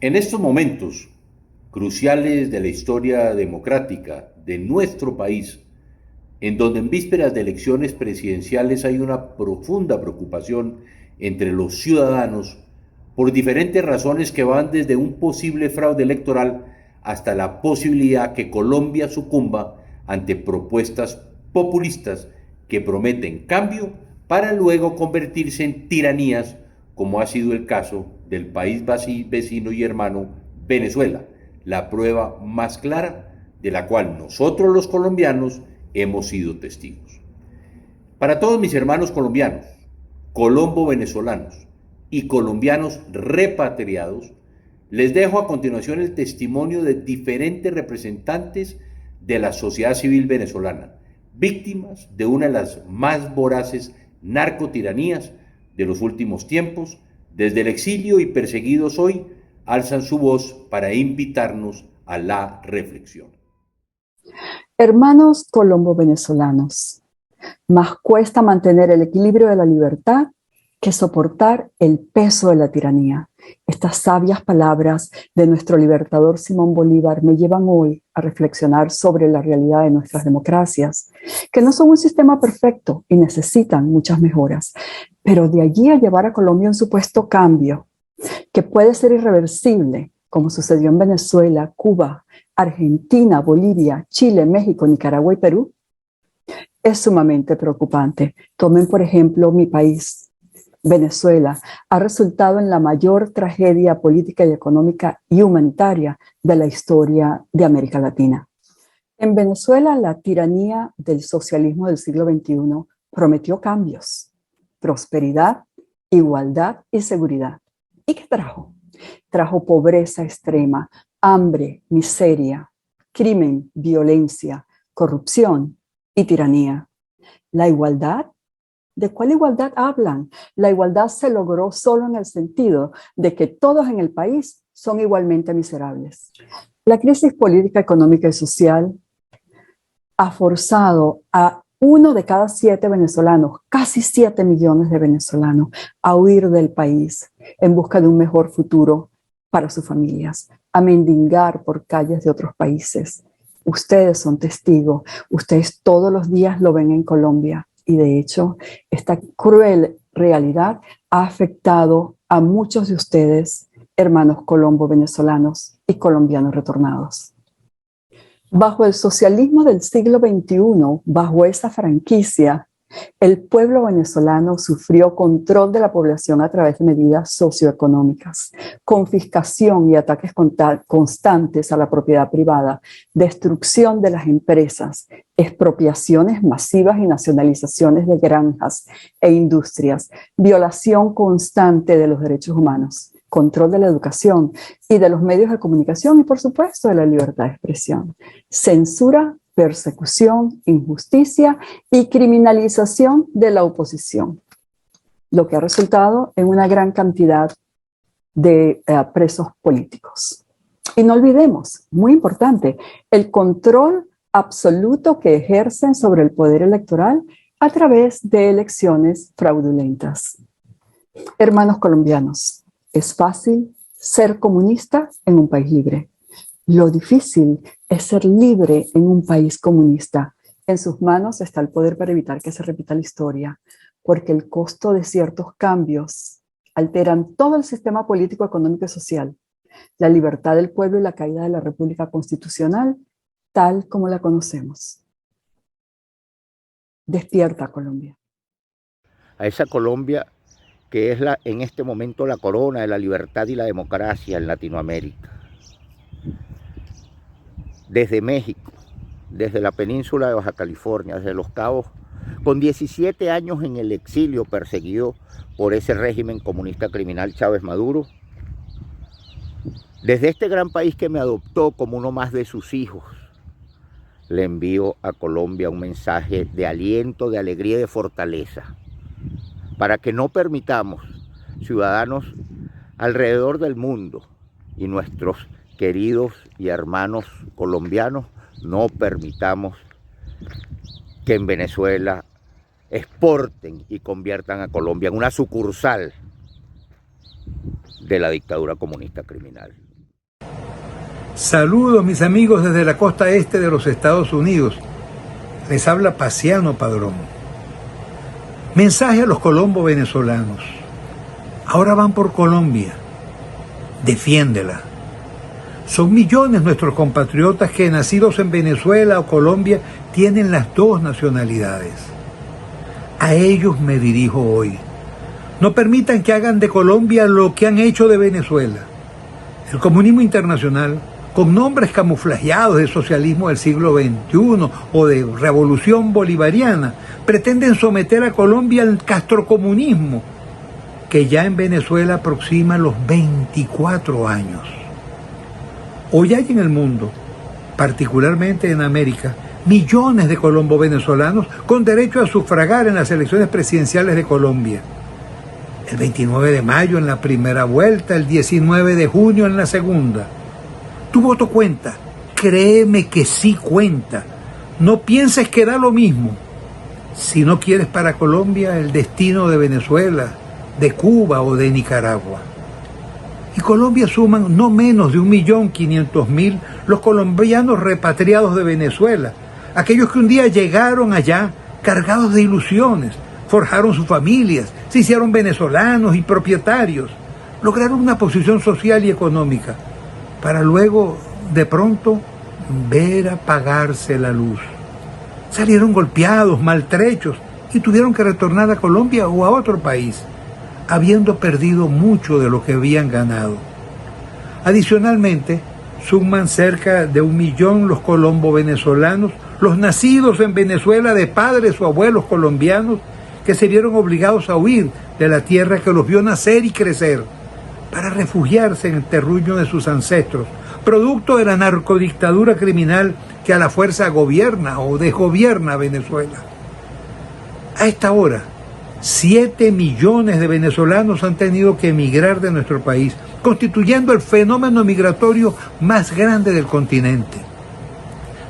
En estos momentos cruciales de la historia democrática de nuestro país, en donde en vísperas de elecciones presidenciales hay una profunda preocupación entre los ciudadanos por diferentes razones que van desde un posible fraude electoral hasta la posibilidad que Colombia sucumba ante propuestas populistas que prometen cambio para luego convertirse en tiranías, como ha sido el caso del país vecino y hermano Venezuela, la prueba más clara de la cual nosotros los colombianos hemos sido testigos. Para todos mis hermanos colombianos, colombo venezolanos y colombianos repatriados, les dejo a continuación el testimonio de diferentes representantes de la sociedad civil venezolana, víctimas de una de las más voraces narcotiranías de los últimos tiempos. Desde el exilio y perseguidos hoy, alzan su voz para invitarnos a la reflexión. Hermanos colombo-venezolanos, más cuesta mantener el equilibrio de la libertad que soportar el peso de la tiranía. Estas sabias palabras de nuestro libertador Simón Bolívar me llevan hoy a reflexionar sobre la realidad de nuestras democracias, que no son un sistema perfecto y necesitan muchas mejoras, pero de allí a llevar a Colombia un supuesto cambio que puede ser irreversible, como sucedió en Venezuela, Cuba, Argentina, Bolivia, Chile, México, Nicaragua y Perú, es sumamente preocupante. Tomen, por ejemplo, mi país. Venezuela ha resultado en la mayor tragedia política y económica y humanitaria de la historia de América Latina. En Venezuela, la tiranía del socialismo del siglo XXI prometió cambios, prosperidad, igualdad y seguridad. ¿Y qué trajo? Trajo pobreza extrema, hambre, miseria, crimen, violencia, corrupción y tiranía. La igualdad, ¿de cuál igualdad hablan? La igualdad se logró solo en el sentido de que todos en el país son igualmente miserables. La crisis política, económica y social ha forzado a 1 de cada 7 venezolanos, casi 7 millones de venezolanos, a huir del país en busca de un mejor futuro para sus familias, a mendigar por calles de otros países. Ustedes son testigos, ustedes todos los días lo ven en Colombia y de hecho esta cruel realidad ha afectado a muchos de ustedes, hermanos colombo-venezolanos y colombianos retornados. Bajo el socialismo del siglo XXI, bajo esa franquicia, el pueblo venezolano sufrió control de la población a través de medidas socioeconómicas, confiscación y ataques constantes a la propiedad privada, destrucción de las empresas, expropiaciones masivas y nacionalizaciones de granjas e industrias, violación constante de los derechos humanos, control de la educación y de los medios de comunicación y, por supuesto, de la libertad de expresión, censura, persecución, injusticia y criminalización de la oposición, lo que ha resultado en una gran cantidad de presos políticos. Y no olvidemos, muy importante, el control absoluto que ejercen sobre el poder electoral a través de elecciones fraudulentas. Hermanos colombianos, es fácil ser comunista en un país libre. Lo difícil es ser libre en un país comunista. En sus manos está el poder para evitar que se repita la historia, porque el costo de ciertos cambios alteran todo el sistema político, económico y social, la libertad del pueblo y la caída de la República Constitucional, tal como la conocemos. Despierta, Colombia. A esa Colombia que es en este momento la corona de la libertad y la democracia en Latinoamérica. Desde México, desde la península de Baja California, desde Los Cabos, con 17 años en el exilio perseguido por ese régimen comunista criminal Chávez Maduro, desde este gran país que me adoptó como uno más de sus hijos, le envío a Colombia un mensaje de aliento, de alegría y de fortaleza, para que no permitamos ciudadanos alrededor del mundo y nuestros queridos y hermanos colombianos, no permitamos que en Venezuela exporten y conviertan a Colombia en una sucursal de la dictadura comunista criminal. Saludos mis amigos desde la costa este de los Estados Unidos. Les habla Paciano Padrón. Mensaje a los colombos venezolanos. Ahora van por Colombia. Defiéndela. Son millones nuestros compatriotas que nacidos en Venezuela o Colombia tienen las dos nacionalidades. A ellos me dirijo hoy. No permitan que hagan de Colombia lo que han hecho de Venezuela. El comunismo internacional, con nombres camuflajeados de socialismo del siglo XXI o de revolución bolivariana, pretenden someter a Colombia al castrocomunismo, que ya en Venezuela aproxima los 24 años. Hoy hay en el mundo, particularmente en América, millones de colombo-venezolanos con derecho a sufragar en las elecciones presidenciales de Colombia. El 29 de mayo en la primera vuelta, el 19 de junio en la segunda. Tu voto cuenta, créeme que sí cuenta. No pienses que da lo mismo. Si no quieres para Colombia el destino de Venezuela, de Cuba o de Nicaragua. Y Colombia suman no menos de 1.500.000 los colombianos repatriados de Venezuela, aquellos que un día llegaron allá cargados de ilusiones, forjaron sus familias, se hicieron venezolanos y propietarios, lograron una posición social y económica, para luego, de pronto, ver apagarse la luz. Salieron golpeados, maltrechos, y tuvieron que retornar a Colombia o a otro país, habiendo perdido mucho de lo que habían ganado. Adicionalmente, suman cerca de 1 millón los colombo-venezolanos, los nacidos en Venezuela de padres o abuelos colombianos, que se vieron obligados a huir de la tierra que los vio nacer y crecer, para refugiarse en el terruño de sus ancestros, producto de la narcodictadura criminal que a la fuerza gobierna o desgobierna Venezuela. A esta hora, 7 millones de venezolanos han tenido que emigrar de nuestro país, constituyendo el fenómeno migratorio más grande del continente,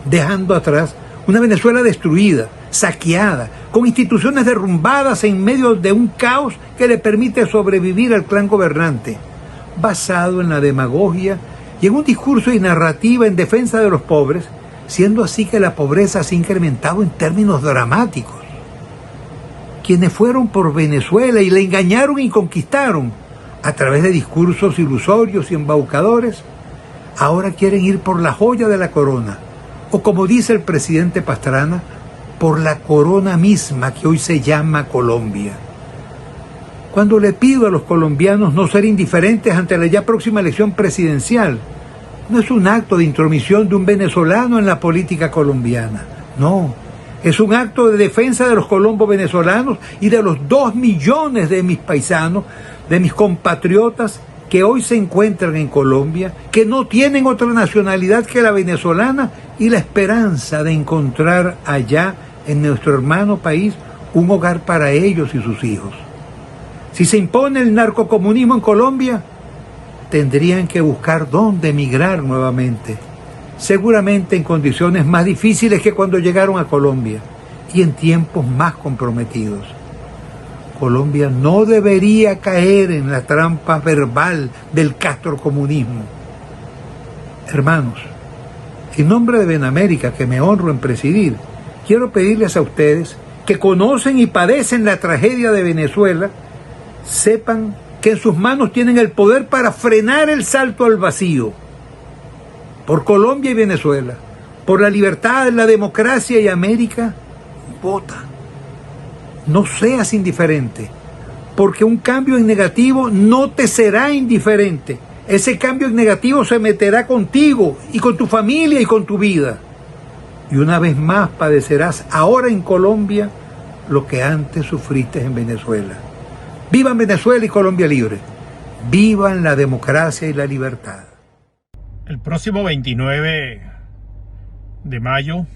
dejando atrás una Venezuela destruida, saqueada, con instituciones derrumbadas en medio de un caos que le permite sobrevivir al clan gobernante, basado en la demagogia y en un discurso y narrativa en defensa de los pobres, siendo así que la pobreza se ha incrementado en términos dramáticos. Quienes fueron por Venezuela y la engañaron y conquistaron a través de discursos ilusorios y embaucadores, ahora quieren ir por la joya de la corona, o como dice el presidente Pastrana, por la corona misma que hoy se llama Colombia. Cuando le pido a los colombianos no ser indiferentes ante la ya próxima elección presidencial, no es un acto de intromisión de un venezolano en la política colombiana, no, es un acto de defensa de los colombos venezolanos y de los 2 millones de mis paisanos, de mis compatriotas que hoy se encuentran en Colombia, que no tienen otra nacionalidad que la venezolana y la esperanza de encontrar allá en nuestro hermano país un hogar para ellos y sus hijos. Si se impone el narcocomunismo en Colombia, tendrían que buscar dónde emigrar nuevamente, seguramente en condiciones más difíciles que cuando llegaron a Colombia y en tiempos más comprometidos. Colombia no debería caer en la trampa verbal del castrocomunismo. Hermanos, en nombre de Benamérica, que me honro en presidir, quiero pedirles a ustedes que conocen y padecen la tragedia de Venezuela, sepan que en sus manos tienen el poder para frenar el salto al vacío. Por Colombia y Venezuela, por la libertad, la democracia y América, vota. No seas indiferente, porque un cambio en negativo no te será indiferente. Ese cambio en negativo se meterá contigo y con tu familia y con tu vida. Y una vez más padecerás ahora en Colombia lo que antes sufriste en Venezuela. ¡Vivan Venezuela y Colombia libre! ¡Vivan la democracia y la libertad! El próximo 29 de mayo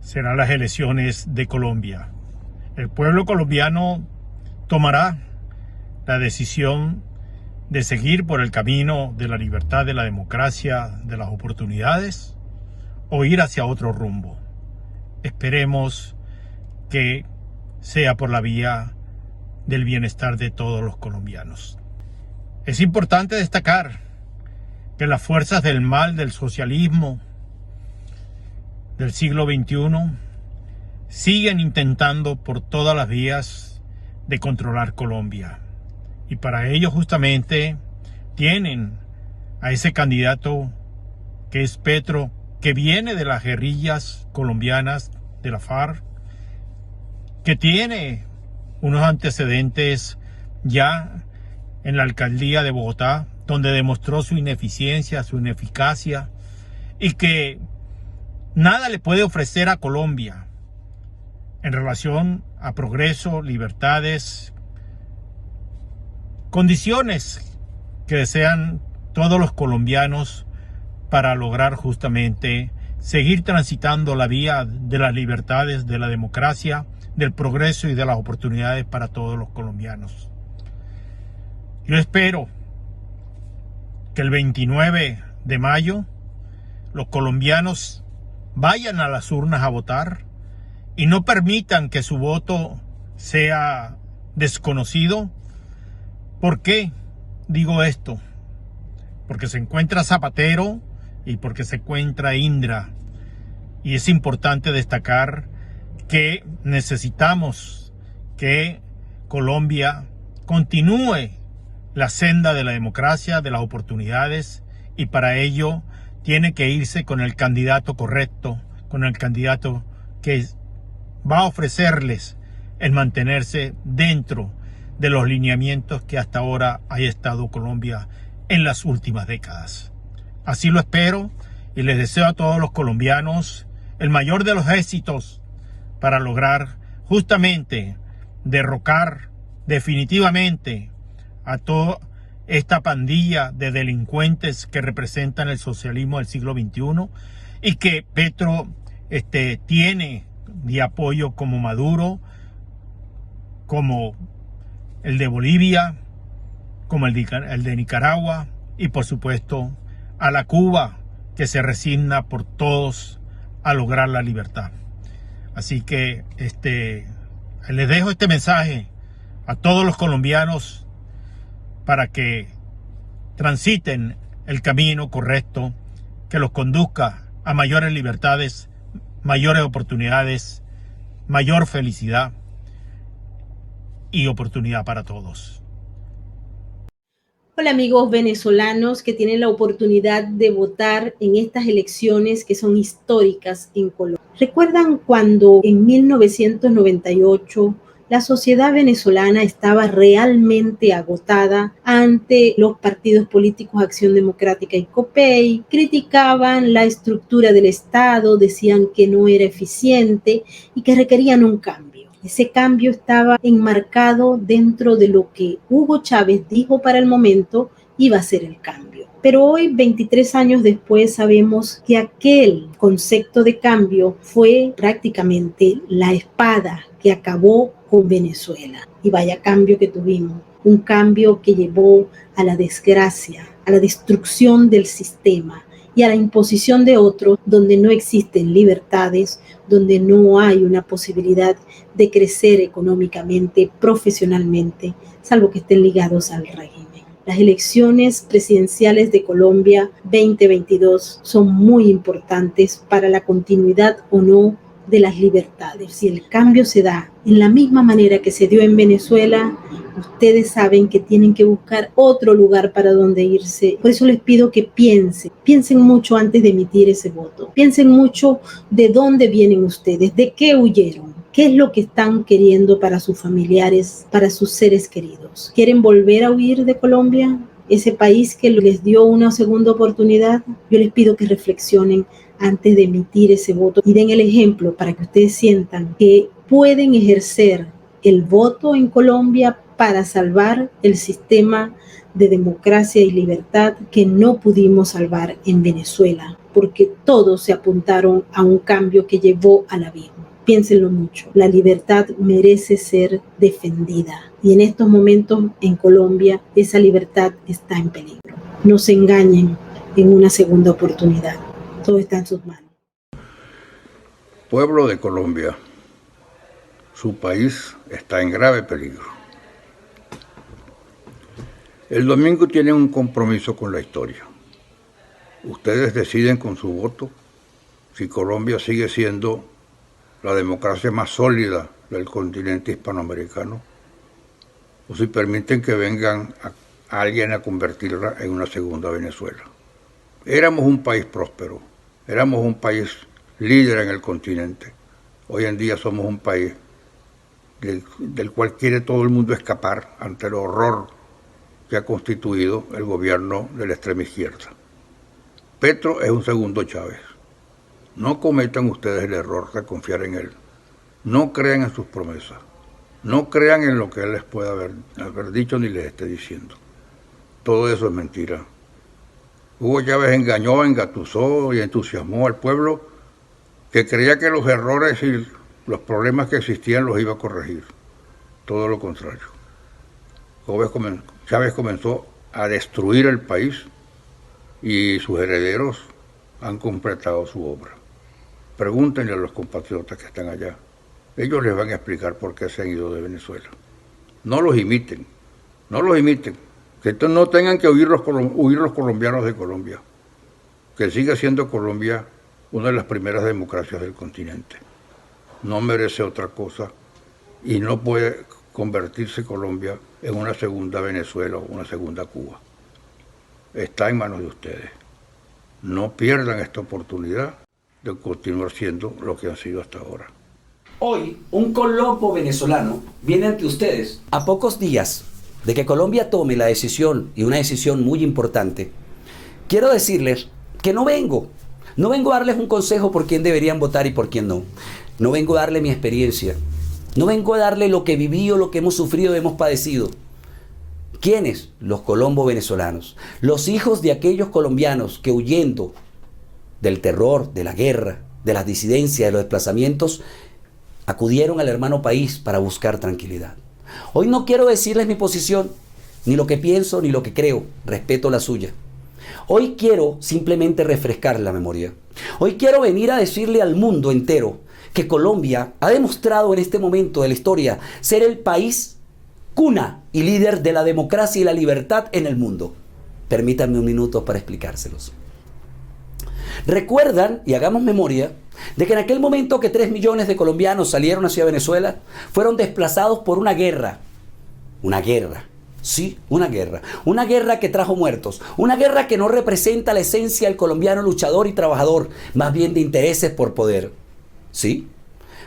serán las elecciones de Colombia. El pueblo colombiano tomará la decisión de seguir por el camino de la libertad, de la democracia, de las oportunidades, o ir hacia otro rumbo. Esperemos que sea por la vía del bienestar de todos los colombianos. Es importante destacar que las fuerzas del mal del socialismo del siglo XXI siguen intentando por todas las vías de controlar Colombia. Y para ello justamente tienen a ese candidato que es Petro, que viene de las guerrillas colombianas de la FARC, que tiene unos antecedentes ya en la alcaldía de Bogotá, donde demostró su ineficiencia, su ineficacia, y que nada le puede ofrecer a Colombia en relación a progreso, libertades, condiciones que desean todos los colombianos para lograr justamente seguir transitando la vía de las libertades, de la democracia, del progreso y de las oportunidades para todos los colombianos. Yo espero que el 29 de mayo los colombianos vayan a las urnas a votar y no permitan que su voto sea desconocido. ¿Por qué digo esto? Porque se encuentra Zapatero y porque se encuentra Indra. Y es importante destacar que necesitamos que Colombia continúe la senda de la democracia, de las oportunidades, y para ello tiene que irse con el candidato correcto, con el candidato que va a ofrecerles el mantenerse dentro de los lineamientos que hasta ahora ha estado Colombia en las últimas décadas. Así lo espero y les deseo a todos los colombianos el mayor de los éxitos para lograr justamente derrocar definitivamente a toda esta pandilla de delincuentes que representan el socialismo del siglo XXI y que Petro tiene de apoyo como Maduro, como el de Bolivia, como el de Nicaragua y por supuesto a la Cuba que se resigna por todos a lograr la libertad. Así que les dejo este mensaje a todos los colombianos para que transiten el camino correcto que los conduzca a mayores libertades, mayores oportunidades, mayor felicidad y oportunidad para todos. Hola amigos venezolanos que tienen la oportunidad de votar en estas elecciones que son históricas en Colombia. ¿Recuerdan cuando en 1998 la sociedad venezolana estaba realmente agotada ante los partidos políticos Acción Democrática y COPEI? Criticaban la estructura del Estado, decían que no era eficiente y que requerían un cambio. Ese cambio estaba enmarcado dentro de lo que Hugo Chávez dijo para el momento iba a ser el cambio. Pero hoy, 23 años después, sabemos que aquel concepto de cambio fue prácticamente la espada que acabó con Venezuela. Y vaya cambio que tuvimos, un cambio que llevó a la desgracia, a la destrucción del sistema y a la imposición de otros donde no existen libertades, donde no hay una posibilidad de crecer económicamente, profesionalmente, salvo que estén ligados al régimen. Las elecciones presidenciales de Colombia 2022 son muy importantes para la continuidad o no de las libertades. Si el cambio se da en la misma manera que se dio en Venezuela, ustedes saben que tienen que buscar otro lugar para donde irse. Por eso les pido que piensen mucho antes de emitir ese voto. Piensen mucho de dónde vienen ustedes, de qué huyeron, qué es lo que están queriendo para sus familiares, para sus seres queridos. ¿Quieren volver a huir de Colombia? Ese país que les dio una segunda oportunidad. Yo les pido que reflexionen antes de emitir ese voto y den el ejemplo para que ustedes sientan que pueden ejercer el voto en Colombia para salvar el sistema de democracia y libertad que no pudimos salvar en Venezuela, porque todos se apuntaron a un cambio que llevó al abismo. Piénsenlo mucho, la libertad merece ser defendida y en estos momentos en Colombia esa libertad está en peligro. No se engañen en una segunda oportunidad, todo está en sus manos. Pueblo de Colombia, su país está en grave peligro. El domingo tienen un compromiso con la historia. Ustedes deciden con su voto si Colombia sigue siendo la democracia más sólida del continente hispanoamericano o si permiten que vengan a alguien a convertirla en una segunda Venezuela. Éramos un país próspero, éramos un país líder en el continente. Hoy en día somos un país del cual quiere todo el mundo escapar ante el horror que ha constituido el gobierno de la extrema izquierda. Petro es un segundo Chávez. No cometan ustedes el error de confiar en él. No crean en sus promesas. No crean en lo que él les pueda haber dicho ni les esté diciendo. Todo eso es mentira. Hugo Chávez engañó, engatusó y entusiasmó al pueblo que creía que los errores y los problemas que existían los iba a corregir. Todo lo contrario. Chávez comenzó a destruir el país y sus herederos han completado su obra. Pregúntenle a los compatriotas que están allá. Ellos les van a explicar por qué se han ido de Venezuela. No los imiten, no los imiten. Que no tengan que huir los colombianos de Colombia. Que siga siendo Colombia una de las primeras democracias del continente. No merece otra cosa y no puede convertirse Colombia en una segunda Venezuela o una segunda Cuba. Está en manos de ustedes. No pierdan esta oportunidad de continuar siendo lo que han sido hasta ahora. Hoy, un colombo venezolano viene ante ustedes a pocos días de que Colombia tome la decisión, y una decisión muy importante. Quiero decirles que no vengo a darles un consejo por quién deberían votar y por quién no. No vengo a darle mi experiencia. No vengo a darle lo que viví o lo que hemos sufrido y hemos padecido. ¿Quiénes? Los colombos venezolanos. Los hijos de aquellos colombianos que, huyendo del terror, de la guerra, de las disidencias, de los desplazamientos, acudieron al hermano país para buscar tranquilidad. Hoy no quiero decirles mi posición, ni lo que pienso, ni lo que creo. Respeto la suya. Hoy quiero simplemente refrescar la memoria. Hoy quiero venir a decirle al mundo entero que Colombia ha demostrado en este momento de la historia ser el país cuna y líder de la democracia y la libertad en el mundo. Permítanme un minuto para explicárselos. Recuerdan, y hagamos memoria, de que en aquel momento que 3 millones de colombianos salieron hacia Venezuela, fueron desplazados por una guerra. Una guerra. Sí, una guerra que trajo muertos, una guerra que no representa la esencia del colombiano luchador y trabajador, más bien de intereses por poder. Sí,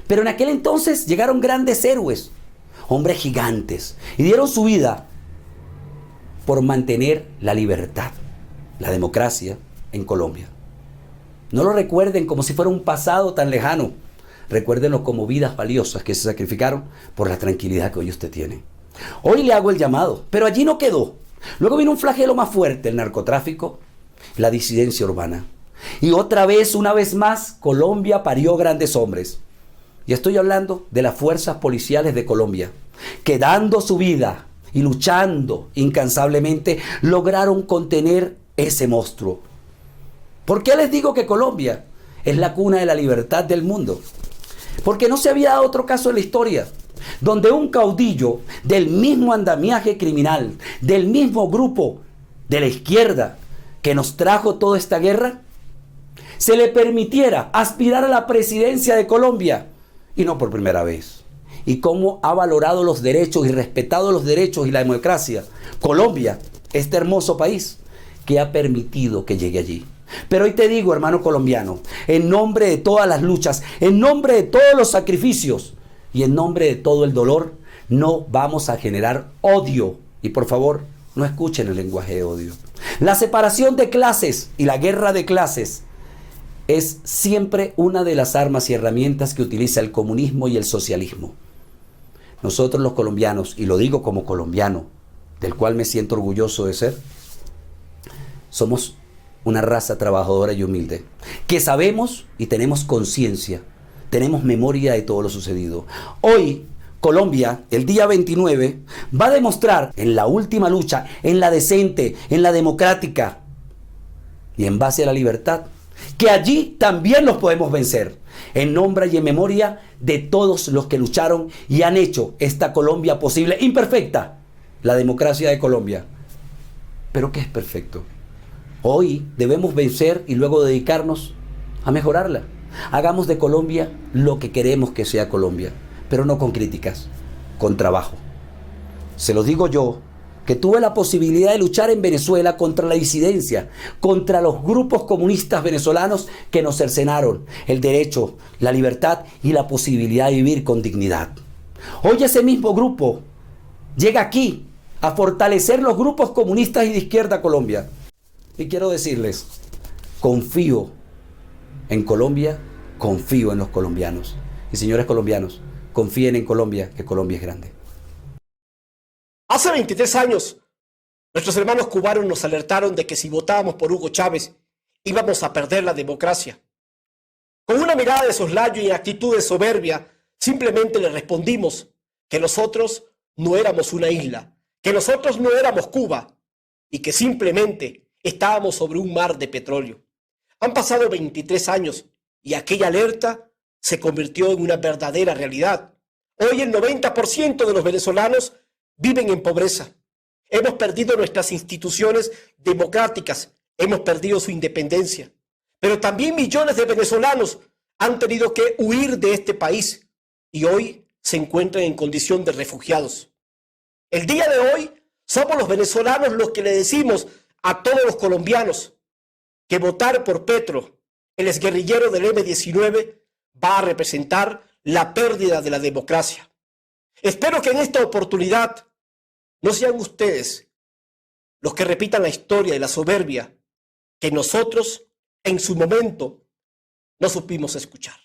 pero en aquel entonces llegaron grandes héroes, hombres gigantes, y dieron su vida por mantener la libertad, la democracia en Colombia. No lo recuerden como si fuera un pasado tan lejano, recuérdenlo como vidas valiosas que se sacrificaron por la tranquilidad que hoy usted tiene. Hoy le hago el llamado, pero allí no quedó. Luego vino un flagelo más fuerte, el narcotráfico, la disidencia urbana. Y otra vez, una vez más, Colombia parió grandes hombres. Y estoy hablando de las fuerzas policiales de Colombia, que dando su vida y luchando incansablemente, lograron contener ese monstruo. ¿Por qué les digo que Colombia es la cuna de la libertad del mundo? Porque no se había dado otro caso en la historia donde un caudillo del mismo andamiaje criminal, del mismo grupo de la izquierda que nos trajo toda esta guerra, se le permitiera aspirar a la presidencia de Colombia, y no por primera vez. Y cómo ha valorado los derechos y respetado los derechos y la democracia Colombia, este hermoso país que ha permitido que llegue allí. Pero hoy te digo, hermano colombiano, en nombre de todas las luchas, en nombre de todos los sacrificios y en nombre de todo el dolor, no vamos a generar odio. Y por favor, no escuchen el lenguaje de odio. La separación de clases y la guerra de clases es siempre una de las armas y herramientas que utiliza el comunismo y el socialismo. Nosotros los colombianos, y lo digo como colombiano, del cual me siento orgulloso de ser, somos una raza trabajadora y humilde, que sabemos y tenemos conciencia, tenemos memoria de todo lo sucedido. Hoy, Colombia, el día 29, va a demostrar en la última lucha, en la decente, en la democrática y en base a la libertad, que allí también los podemos vencer, en nombre y en memoria de todos los que lucharon y han hecho esta Colombia posible, imperfecta, la democracia de Colombia. ¿Pero qué es perfecto? Hoy debemos vencer y luego dedicarnos a mejorarla. Hagamos de Colombia lo que queremos que sea Colombia, pero no con críticas, con trabajo. Se lo digo yo, que tuve la posibilidad de luchar en Venezuela contra la disidencia, contra los grupos comunistas venezolanos que nos cercenaron el derecho, la libertad y la posibilidad de vivir con dignidad. Hoy ese mismo grupo llega aquí a fortalecer los grupos comunistas y de izquierda Colombia. Y quiero decirles, confío en Colombia, confío en los colombianos. Y señores colombianos, confíen en Colombia, que Colombia es grande. Hace 23 años, nuestros hermanos cubanos nos alertaron de que si votábamos por Hugo Chávez, íbamos a perder la democracia. Con una mirada de soslayo y actitud de soberbia, simplemente le respondimos que nosotros no éramos una isla, que nosotros no éramos Cuba y que simplemente estábamos sobre un mar de petróleo. Han pasado 23 años y aquella alerta se convirtió en una verdadera realidad. Hoy el 90% de los venezolanos viven en pobreza. Hemos perdido nuestras instituciones democráticas, hemos perdido su independencia. Pero también millones de venezolanos han tenido que huir de este país y hoy se encuentran en condición de refugiados. El día de hoy somos los venezolanos los que le decimos a todos los colombianos que votar por Petro, el exguerrillero del M-19, va a representar la pérdida de la democracia. Espero que en esta oportunidad no sean ustedes los que repitan la historia de la soberbia que nosotros en su momento no supimos escuchar.